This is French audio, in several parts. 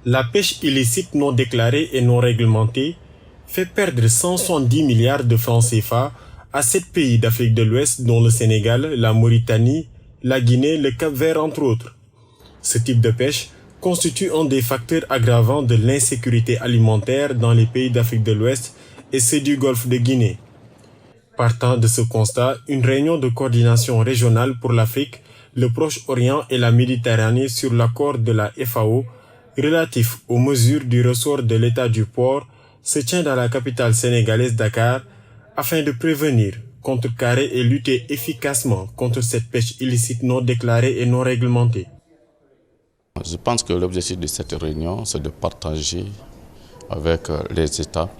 La pêche illicite non déclarée et non réglementée fait perdre 170 milliards de francs CFA à 7 pays d'Afrique de l'Ouest dont le Sénégal, la Mauritanie, la Guinée, le Cap-Vert entre autres. Ce type de pêche constitue un des facteurs aggravants de l'insécurité alimentaire dans les pays d'Afrique de l'Ouest et ceux du Golfe de Guinée. Partant de ce constat, une réunion de coordination régionale pour l'Afrique, le Proche-Orient et la Méditerranée sur l'accord de la FAO relatif aux mesures du ressort de l'État du port se tient dans la capitale sénégalaise Dakar afin de prévenir, contrecarrer et lutter efficacement contre cette pêche illicite non déclarée et non réglementée. Je pense que l'objectif de cette réunion, c'est de partager avec les États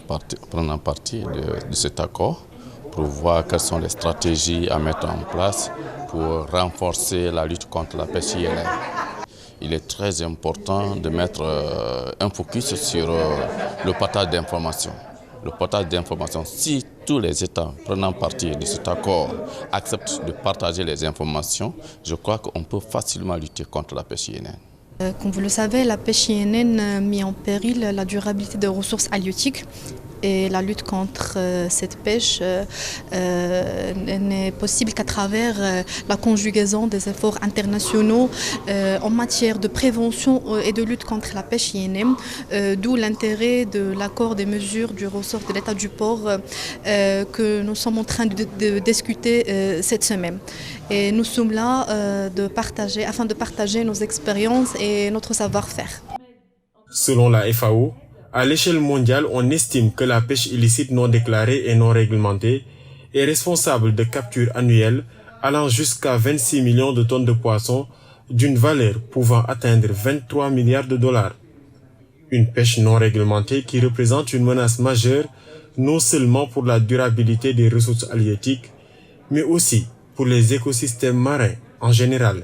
prenant partie de cet accord pour voir quelles sont les stratégies à mettre en place pour renforcer la lutte contre la pêche INN. Il est très important de mettre un focus sur le partage d'informations. Le partage d'informations, si tous les États prenant partie de cet accord acceptent de partager les informations, je crois qu'on peut facilement lutter contre la pêche INN. Comme vous le savez, la pêche INN met en péril la durabilité des ressources halieutiques. Et la lutte contre cette pêche n'est possible qu'à travers la conjugaison des efforts internationaux en matière de prévention et de lutte contre la pêche INN, d'où l'intérêt de l'accord des mesures du ressort de l'État du port que nous sommes en train de discuter cette semaine. Et nous sommes là afin de partager nos expériences et notre savoir-faire. Selon la FAO, à l'échelle mondiale, on estime que la pêche illicite non déclarée et non réglementée est responsable de captures annuelles allant jusqu'à 26 millions de tonnes de poissons d'une valeur pouvant atteindre 23 milliards de dollars. Une pêche non réglementée qui représente une menace majeure non seulement pour la durabilité des ressources halieutiques, mais aussi pour les écosystèmes marins en général.